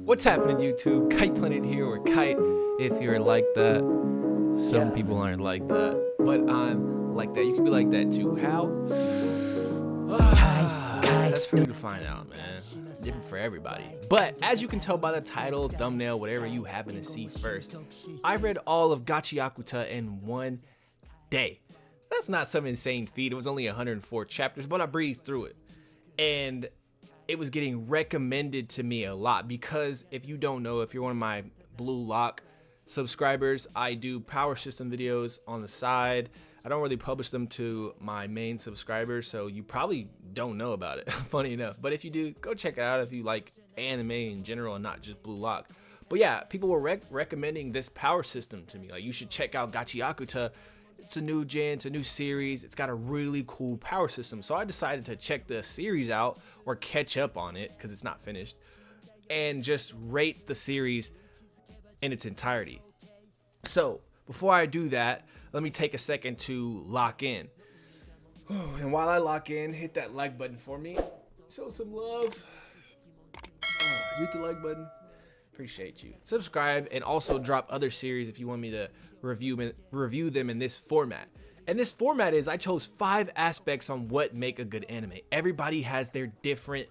What's happening, YouTube? KitePlanet here, or Kite, if you're like that. Some people aren't like that, but I'm like that. You can be like that too. How? That's for you to find out, man. Different for everybody. But as you can tell by the title, thumbnail, whatever you happen to see first, I read all of GACHIAKUTA in one day. That's not some insane feat. It was only 104 chapters, but I breezed through it. And it was getting recommended to me a lot because if you don't know, if you're one of my Blue Lock subscribers, I do power system videos on the side. I don't really publish them to my main subscribers, so you probably don't know about it, funny enough. But if you do, go check it out if you like anime in general and not just Blue Lock. But yeah, people were recommending this power system to me. Like, you should check out GACHIAKUTA. It's a new gen, it's a new series, it's got a really cool power system. So I decided to check the series out, or catch up on it because it's not finished, and just rate the series in its entirety. So before I do that, let me take a second to lock in. And while I lock in, hit that like button for me. Show some love. Hit the like button. Appreciate you. Subscribe, and also drop other series if you want me to review them in this format. And this format is, I chose 5 aspects on what make a good anime. Everybody has their different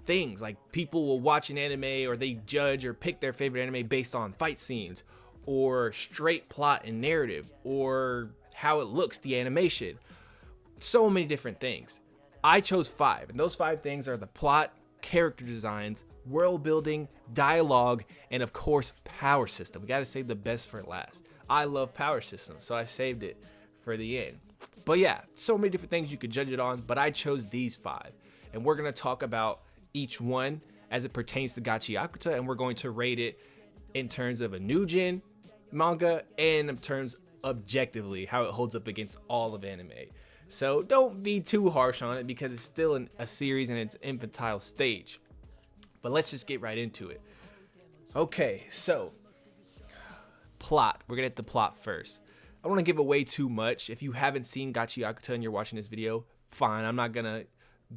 things. Like, people will watch an anime, or they judge or pick their favorite anime based on fight scenes, or straight plot and narrative, or how it looks, the animation. So many different things. I chose 5, and those 5 things are the plot, character designs, world building, dialogue, and of course power system. We gotta save the best for last. I love power systems, so I saved it for the end. But yeah, so many different things you could judge it on, but I chose these 5, and we're gonna talk about each one as it pertains to GACHIAKUTA, and we're going to rate it in terms of a new gen manga and in terms objectively how it holds up against all of anime. So don't be too harsh on it because it's still a series in its infantile stage. But let's just get right into it. Okay, so plot. We're gonna hit the plot first. I don't want to give away too much. If you haven't seen GACHIAKUTA and you're watching this video, fine. I'm not gonna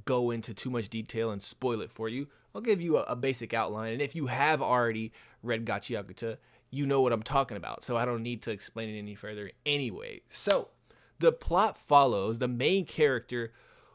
go into too much detail and spoil it for you. I'll give you a basic outline, and if you have already read GACHIAKUTA, you know what I'm talking about, so I don't need to explain it any further anyway. So the plot follows the main character,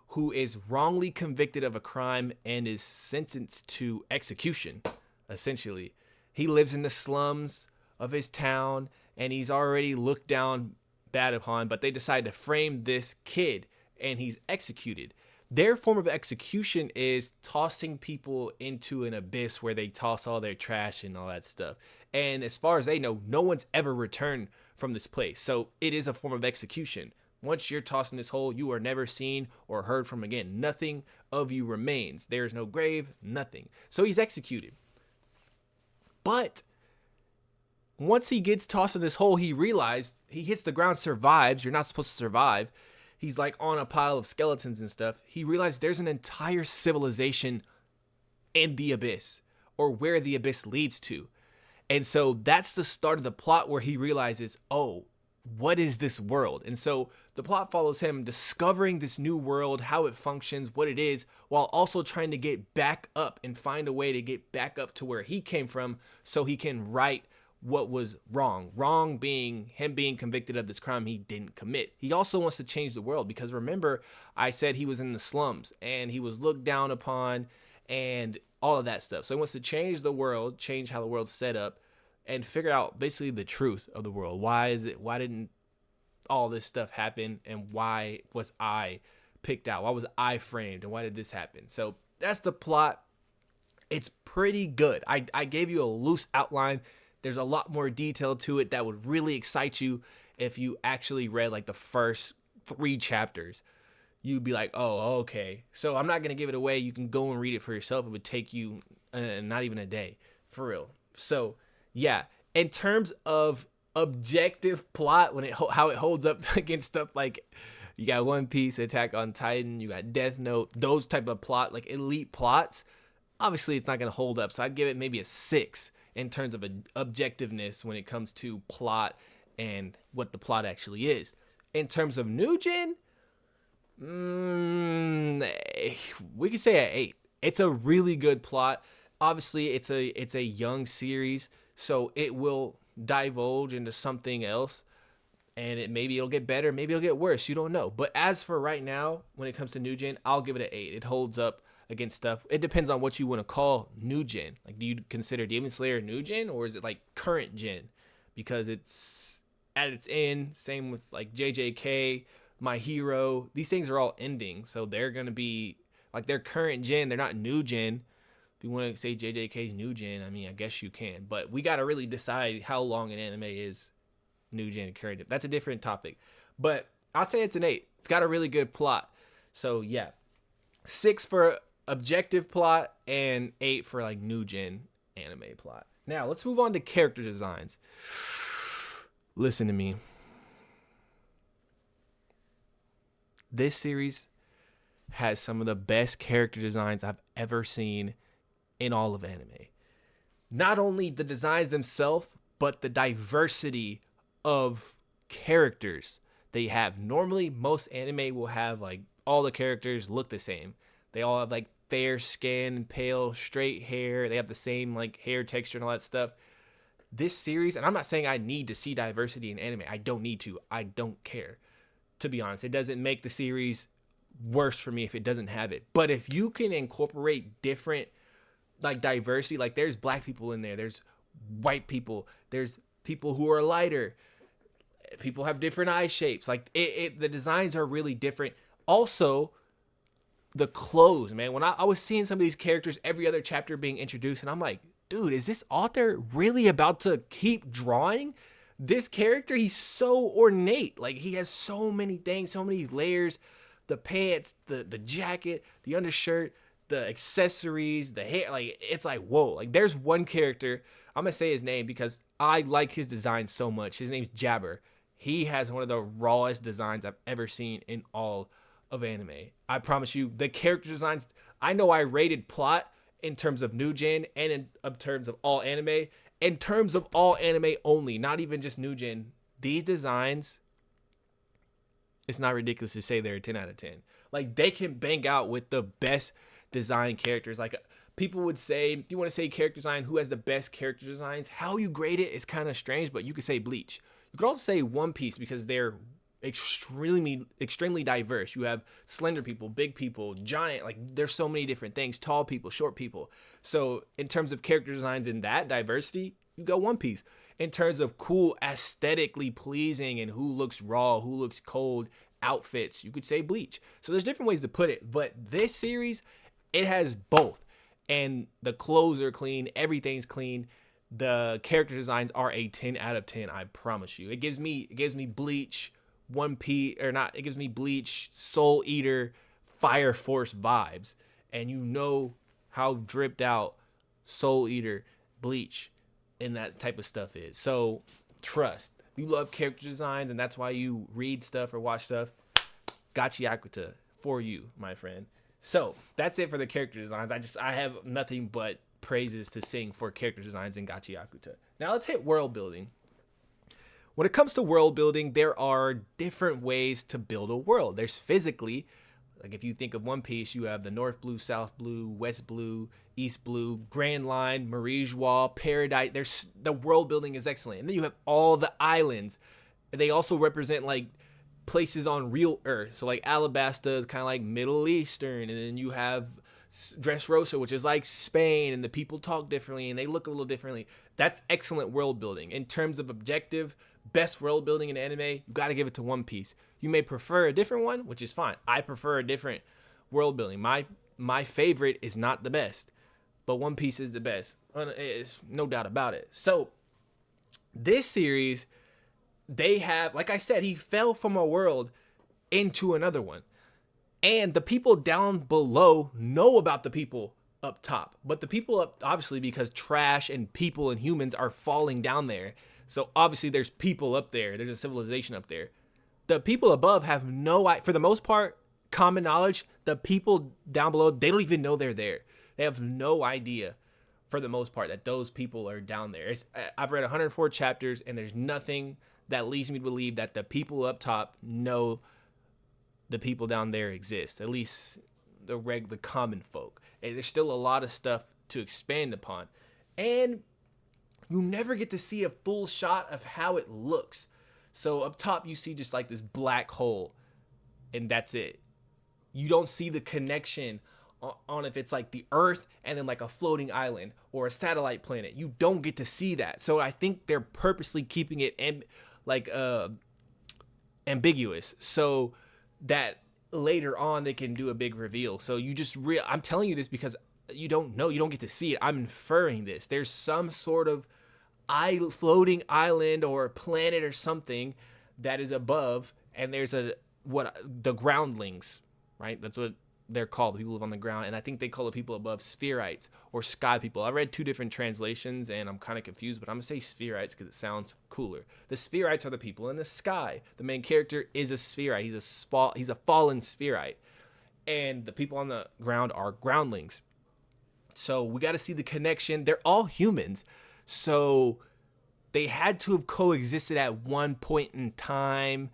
who is wrongly convicted of a crime and is sentenced to execution, essentially. He lives in the slums of his town, and he's already looked down bad upon, but they decide to frame this kid, and he's executed. Their form of execution is tossing people into an abyss where they toss all their trash and all that stuff. And as far as they know, no one's ever returned from this place. So it is a form of execution. Once you're tossed in this hole, you are never seen or heard from again. Nothing of you remains. There is no grave, nothing. So he's executed. But once he gets tossed in this hole, he realized he hits the ground, survives. You're not supposed to survive. He's like on a pile of skeletons and stuff. He realized there's an entire civilization in the abyss, or where the abyss leads to. And so that's the start of the plot, where he realizes, oh, what is this world? And so the plot follows him discovering this new world, how it functions, what it is, while also trying to get back up and find a way to get back up to where he came from so he can right what was wrong. Wrong being him being convicted of this crime he didn't commit. He also wants to change the world because, remember, I said he was in the slums and he was looked down upon and all of that stuff. So he wants to change the world, change how the world's set up, and figure out basically the truth of the world. Why didn't all this stuff happen, and why was I picked out? Why was I framed, and why did this happen? So that's the plot. It's pretty good. I gave you a loose outline. There's a lot more detail to it that would really excite you if you actually read like the first 3 chapters. You'd be like, oh, okay. So I'm not going to give it away. You can go and read it for yourself. It would take you not even a day, for real. So yeah, in terms of objective plot, how it holds up against stuff like, you got One Piece, Attack on Titan, you got Death Note, those type of plot, like elite plots, obviously it's not going to hold up. So I'd give it maybe a 6 in terms of objectiveness when it comes to plot and what the plot actually is. In terms of new gen, we could say an 8. It's a really good plot. Obviously, it's a young series, so it will divulge into something else, and maybe it'll get better, maybe it'll get worse. You don't know. But as for right now, when it comes to new gen, I'll give it an 8. It holds up against stuff. It depends on what you want to call new gen. Like, do you consider Demon Slayer new gen, or is it like current gen? Because it's at its end. Same with like JJK, My Hero. These things are all ending, so they're gonna be like, they're current gen. They're not new gen. If you want to say JJK's new gen, I mean, I guess you can. But we got to really decide how long an anime is new gen and current. That's a different topic. But I'd say it's an 8. It's got a really good plot. So, yeah. 6 for objective plot and 8 for, like, new gen anime plot. Now, let's move on to character designs. Listen to me. This series has some of the best character designs I've ever seen in all of anime. Not only the designs themselves, but the diversity of characters they have. Normally, most anime will have like all the characters look the same. They all have like fair skin, pale, straight hair. They have the same like hair texture and all that stuff. This series, and I'm not saying I need to see diversity in anime. I don't need to. I don't care. To be honest, it doesn't make the series worse for me if it doesn't have it. But if you can incorporate different like diversity, like there's black people in there, there's white people, there's people who are lighter, people have different eye shapes, like the designs are really different. Also, the clothes, man, when I was seeing some of these characters every other chapter being introduced, and I'm like, dude, is this author really about to keep drawing this character? He's so ornate, like he has so many things, so many layers, the pants, the jacket, the undershirt, the accessories, the hair. Like, it's like, whoa. Like, there's one character, I'm gonna say his name because I like his design so much. His name's Jabber. He has one of the rawest designs I've ever seen in all of anime. I promise you, the character designs, I know I rated plot in terms of new gen and in terms of all anime. In terms of all anime only, not even just new gen, these designs, it's not ridiculous to say they're a 10 out of 10. Like, they can bang out with the best design characters. Like, people would say, do you want to say character design? Who has the best character designs? How you grade it is kind of strange, but you could say Bleach. You could also say One Piece because they're extremely diverse. You have slender people, big people, giant, like there's so many different things, tall people, short people. So in terms of character designs in that diversity, you go One Piece. In terms of cool, aesthetically pleasing and who looks raw, who looks cold outfits, you could say Bleach. So there's different ways to put it, but this series, it has both. And the clothes are clean, everything's clean. The character designs are a 10 out of 10, I promise you. It gives me Bleach, One Piece, or not, it gives me Bleach, Soul Eater, Fire Force vibes. And you know how dripped out Soul Eater, Bleach, and that type of stuff is. So trust. You love character designs and that's why you read stuff or watch stuff. GACHIAKUTA for you, my friend. So that's it for the character designs. I have nothing but praises to sing for character designs in GACHIAKUTA. Now let's hit world building. When it comes to world building, there are different ways to build a world. There's physically, like if you think of One Piece, you have the North Blue, South Blue, West Blue, East Blue, Grand Line, Marijois, Paradise. The world building is excellent. And then you have all the islands. They also represent like places on real Earth. So like Alabasta is kind of like Middle Eastern. And then you have Dressrosa, which is like Spain, and the people talk differently and they look a little differently. That's excellent world building. In terms of objective, best world building in anime, you got to give it to One Piece. You may prefer a different one, which is fine. I prefer a different world building. My favorite is not the best, but One Piece is the best. It's no doubt about it. So this series, they have, like I said, he fell from a world into another one. And the people down below know about the people up top. But the people up, obviously, because trash and people and humans are falling down there. So obviously there's people up there. There's a civilization up there. The people above have no, for the most part, common knowledge. The people down below, they don't even know they're there. They have no idea, for the most part, that those people are down there. I've read 104 chapters, and there's nothing that leads me to believe that the people up top know the people down there exist. At least the common folk. And there's still a lot of stuff to expand upon. And you never get to see a full shot of how it looks. So up top, you see just like this black hole, and that's it. You don't see the connection on if it's like the Earth and then like a floating island or a satellite planet. You don't get to see that. So I think they're purposely keeping it ambiguous so that later on they can do a big reveal. So you just I'm telling you this because you don't know, you don't get to see it. I'm inferring this. There's some sort of floating island or planet or something that is above, and there's the groundlings, right? That's what they're called. People live on the ground, and I think they call the people above spherites or sky people. I read 2 different translations, and I'm kind of confused, but I'm gonna say spherites because it sounds cooler. The spherites are the people in the sky. The main character is a spherite. He's a fallen spherite, and the people on the ground are groundlings. So we got to see the connection. They're all humans, so they had to have coexisted at one point in time,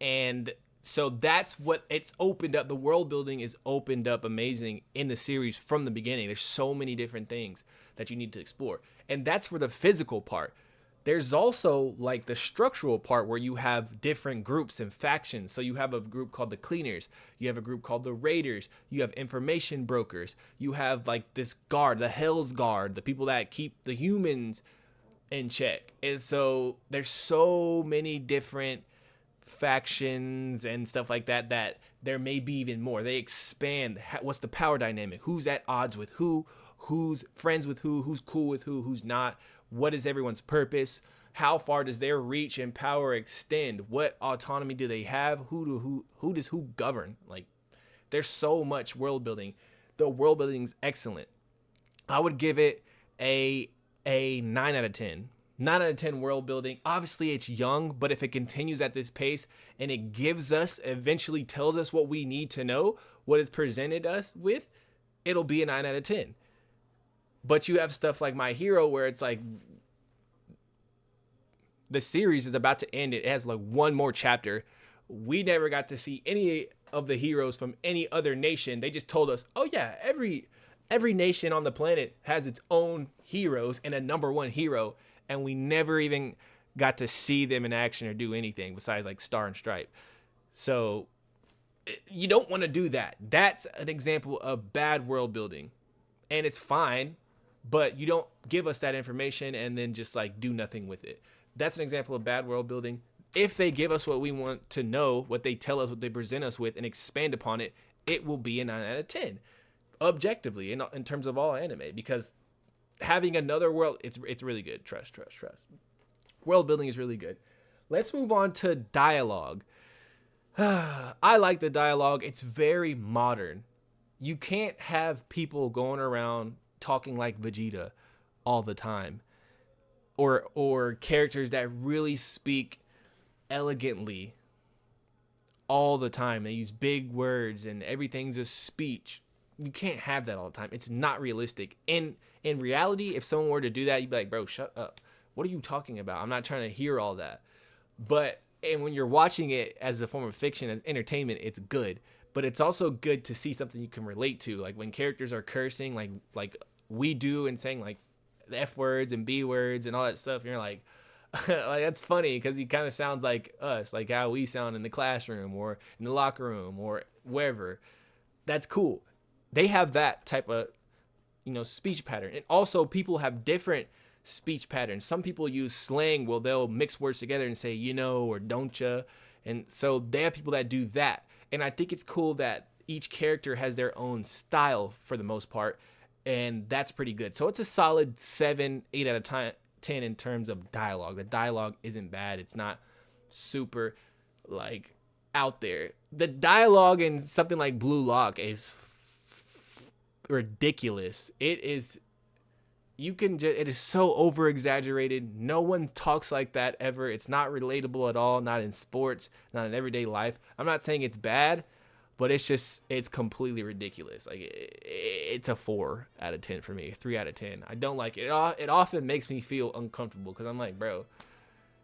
and so that's what it's opened up. The world building is opened up amazing in the series from the beginning. There's so many different things that you need to explore. And that's for the physical part. There's also like the structural part where you have different groups and factions. So you have a group called the Cleaners. You have a group called the Raiders. You have information brokers. You have like this guard, the Hell's Guard, the people that keep the humans in check. And so there's so many different factions and stuff like that there may be even more. They expand what's the power dynamic, who's at odds with who, who's friends with who's cool with who's not, what is everyone's purpose, how far does their reach and power extend, what autonomy do they have, who does who govern. Like, there's so much world building. The world building is excellent. I would give it a 9 out of 10. 9 out of 10 world building. Obviously, it's young, but if it continues at this pace and it gives us, eventually tells us what we need to know, what it's presented us with, it'll be a 9 out of 10. But you have stuff like My Hero where it's like the series is about to end. It has like one more chapter. We never got to see any of the heroes from any other nation. They just told us, oh yeah, every nation on the planet has its own heroes and a number one hero. And we never even got to see them in action or do anything besides like Star and Stripe. So you don't want to do that. That's an example of bad world building. And it's fine, but you don't give us that information and then just like do nothing with it. That's an example of bad world building. If they give us what we want to know, what they tell us, what they present us with, and expand upon it, it will be a 9 out of 10. Objectively, in terms of all anime, because having another world, it's really good. Trust. World building is really good. Let's move on to dialogue. I like the dialogue. It's very modern. You can't have people going around talking like Vegeta all the time, or characters that really speak elegantly all the time. They use big words and everything's a speech. You can't have that all the time. It's not realistic. In reality, if someone were to do that, you'd be like, bro, shut up. What are you talking about? I'm not trying to hear all that. And when you're watching it as a form of fiction, as entertainment, it's good. But it's also good to see something you can relate to. Like when characters are cursing, like we do, and saying like the F words and B words and all that stuff. And you're like, like that's funny because he kind of sounds like us, like how we sound in the classroom or in the locker room or wherever. That's cool. They have that type of, speech pattern. And also people have different speech patterns. Some people use slang. Well, they'll mix words together and say, or don't ya. And so they have people that do that. And I think it's cool that each character has their own style for the most part. And that's pretty good. So it's a solid 7, 8 out of 10 in terms of dialogue. The dialogue isn't bad. It's not super like out there. The dialogue in something like Blue Lock is ridiculous. It is so over exaggerated. No one talks like that ever. It's not relatable at all, not in sports, not in everyday life. I'm not saying it's bad, but it's completely ridiculous. Like it's a 4 out of 10 for me, 3 out of 10. I don't like it. It often makes me feel uncomfortable because I'm like, bro,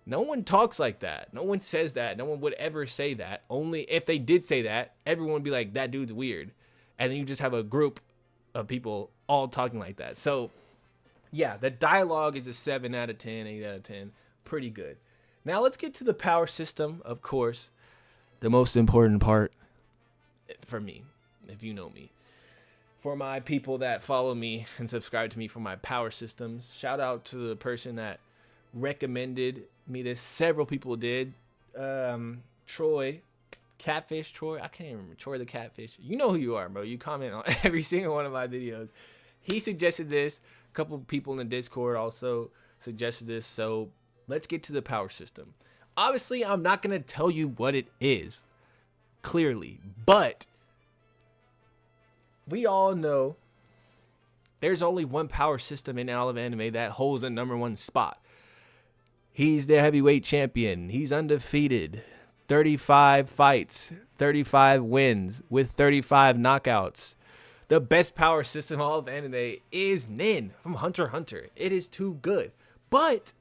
no one talks like that. No one says that. No one would ever say that. Only if they did say that, everyone would be like, that dude's weird. And then you just have a group of people all talking like that. So yeah, the dialogue is a 7 out of 10, 8 out of 10. Pretty good. Now let's get to the power system, of course. The most important part for me, if you know me. For my people that follow me and subscribe to me for my power systems, shout out to the person that recommended me this. Several people did. Troy, Catfish Troy. I can't even remember. Troy the Catfish. You know who you are, bro. You comment on every single one of my videos. He suggested this. A couple people in the Discord also suggested this. So let's get to the power system. Obviously, I'm not going to tell you what it is, clearly. But we all know there's only one power system in all of anime that holds the #1 spot. He's the heavyweight champion. He's undefeated. 35 fights, 35 wins with 35 knockouts. The best power system in all of anime is Nin from Hunter x Hunter. It is too good. But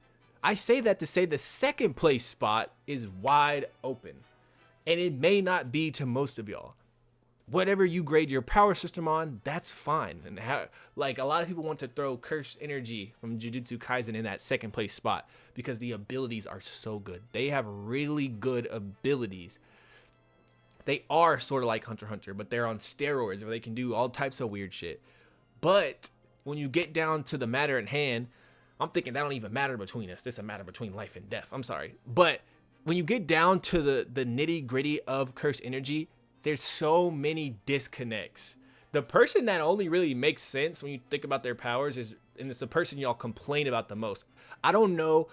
I say that to say the second place spot is wide open. And it may not be to most of y'all. Whatever you grade your power system on, that's fine. And like a lot of people want to throw Cursed Energy from Jujutsu Kaisen in that second place spot because the abilities are so good. They have really good abilities. They are sort of like Hunter x Hunter, but they're on steroids where they can do all types of weird shit. But when you get down to the matter at hand, I'm thinking that don't even matter between us. This is a matter between life and death. I'm sorry. But when you get down to the nitty gritty of Cursed Energy, there's so many disconnects. The person that only really makes sense when you think about their powers is, and it's the person y'all complain about the most. I don't know.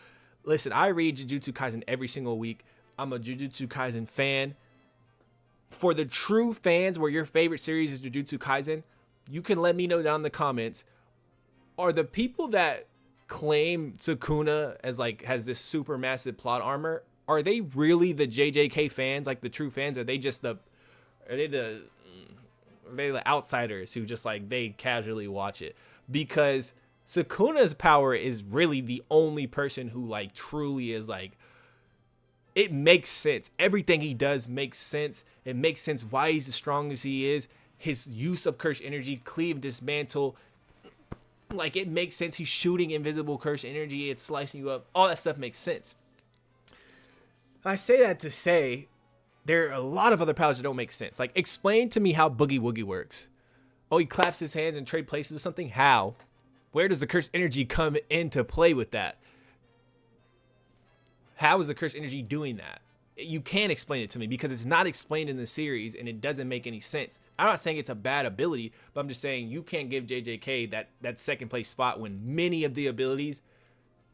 Listen, I read Jujutsu Kaisen every single week. I'm a Jujutsu Kaisen fan. For the true fans where your favorite series is Jujutsu Kaisen, you can let me know down in the comments. Are the people that claim Sukuna as like has this super massive plot armor, are they really the JJK fans, like the true fans? Are they just the outsiders who just like they casually watch it? Because Sukuna's power is really the only person who like truly is like, it makes sense. Everything he does makes sense. It makes sense why he's as strong as he is. His use of Cursed Energy, cleave, dismantle, like it makes sense. He's shooting invisible Cursed Energy. It's slicing you up. All that stuff makes sense. I say that to say there are a lot of other powers that don't make sense. Like, explain to me how Boogie Woogie works. Oh, he claps his hands and trade places with something? How? Where does the Cursed Energy come into play with that? How is the Cursed Energy doing that? You can't explain it to me because it's not explained in the series and it doesn't make any sense. I'm not saying it's a bad ability, but I'm just saying you can't give JJK that second place spot when many of the abilities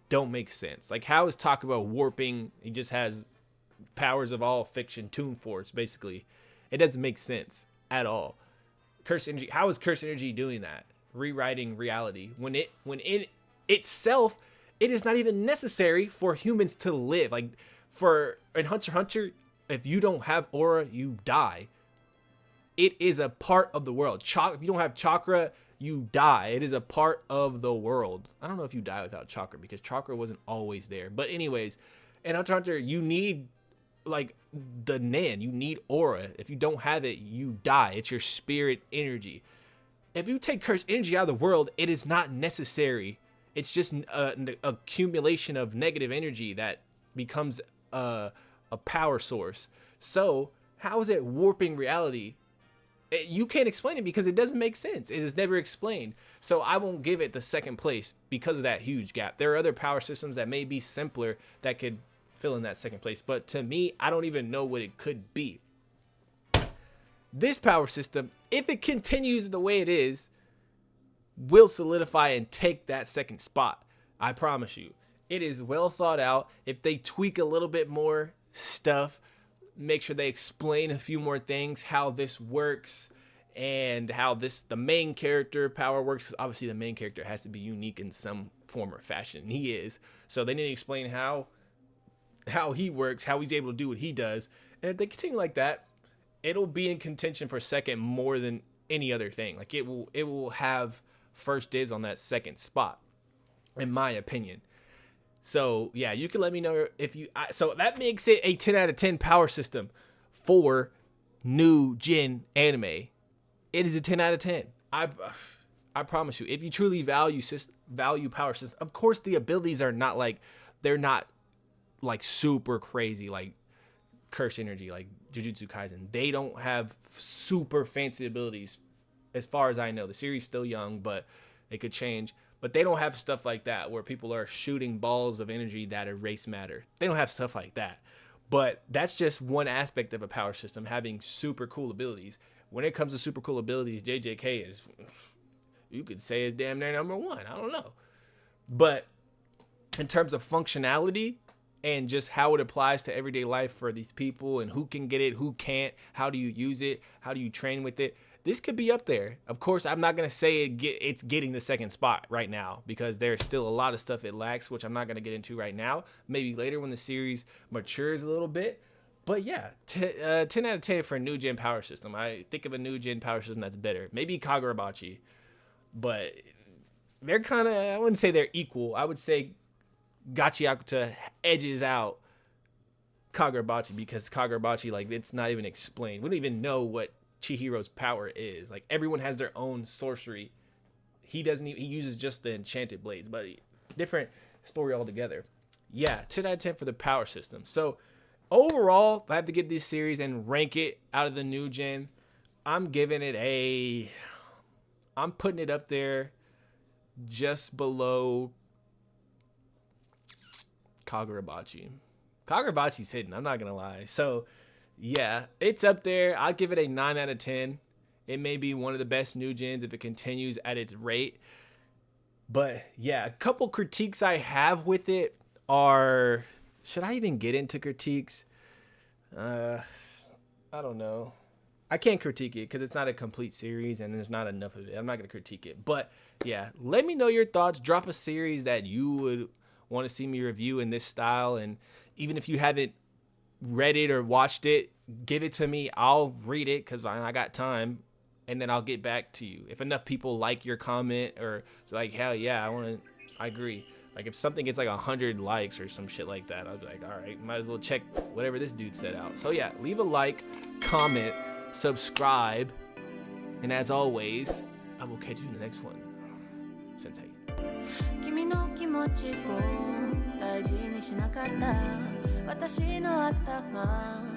don't make sense. Like, how is Takuba warping? He just has powers of all fiction, Toon Force, basically. It doesn't make sense at all. Cursed Energy, how is Cursed Energy doing that? Rewriting reality when in itself it is not even necessary for humans to live. Like, for in Hunter x Hunter, if you don't have aura, you die. It is a part of the world. If you don't have chakra, you die. It is a part of the world. I don't know if you die without chakra because chakra wasn't always there. But anyways, in Hunter x Hunter, you need like the Nen. You need aura. If you don't have it, you die. It's your spirit energy. If you take Cursed Energy out of the world, it is not necessary. It's just an accumulation of negative energy that becomes a power source. So how is it warping reality? You can't explain it because it doesn't make sense. It is never explained. So I won't give it the second place because of that huge gap. There are other power systems that may be simpler that could fill in that second place. But to me, I don't even know what it could be. This power system, if it continues the way it is, will solidify and take that second spot. I promise you. It is well thought out. If they tweak a little bit more stuff, make sure they explain a few more things, how this works and how the main character power works, because obviously the main character has to be unique in some form or fashion. He is. So they need to explain how he works, how he's able to do what he does. And if they continue like that, it'll be in contention for second more than any other thing. Like, it will have first dibs on that second spot, in my opinion. So yeah, you can let me know if you. So that makes it a 10 out of 10 power system for new gen anime. It is a 10 out of 10. I promise you, if you truly value power systems, of course the abilities are not like, they're not like super crazy like Curse Energy, like Jujutsu Kaisen. They don't have super fancy abilities as far as I know. The series still young, but it could change. But they don't have stuff like that where people are shooting balls of energy that erase matter. They don't have stuff like that. But that's just one aspect of a power system, having super cool abilities. When it comes to super cool abilities, JJK is, you could say, is damn near number one. I don't know. But in terms of functionality and just how it applies to everyday life for these people and who can get it, who can't, how do you use it, how do you train with it, this could be up there. Of course, I'm not going to say it's getting the second spot right now because there's still a lot of stuff it lacks, which I'm not going to get into right now. Maybe later when the series matures a little bit. But yeah, 10 out of 10 for a new gen power system. I think of a new gen power system that's better. Maybe Kagurabachi. But they're kind of, I wouldn't say they're equal. I would say Gachiakuta edges out Kagurabachi because Kagurabachi, like, it's not even explained. We don't even know what Chihiro's power is. Like, everyone has their own sorcery. He uses just the enchanted blades, but different story altogether. Yeah, 10 out of 10 for the power system. So overall, if I have to get this series and rank it out of the new gen, I'm giving it I'm putting it up there just below Kagurabachi. Kagurabachi's hidden, I'm not gonna lie. So yeah, it's up there. I'll give it a 9 out of 10. It may be one of the best new gens if it continues at its rate. But yeah, a couple critiques I have with it are, should I even get into critiques? I don't know. I can't critique it because it's not a complete series and there's not enough of it. I'm not going to critique it. But yeah, let me know your thoughts. Drop a series that you would want to see me review in this style. And even if you haven't read it or watched it, give it to me. I'll read it because I got time, and then I'll get back to you. If enough people like your comment or it's like, hell yeah, I agree. Like if something gets like 100 likes or some shit like that, I'll be like, all right, might as well check whatever this dude set out. So yeah, leave a like, comment, subscribe, and as always, I will catch you in the next one. Sensei. 君の気持ちを大事にしなかった私の頭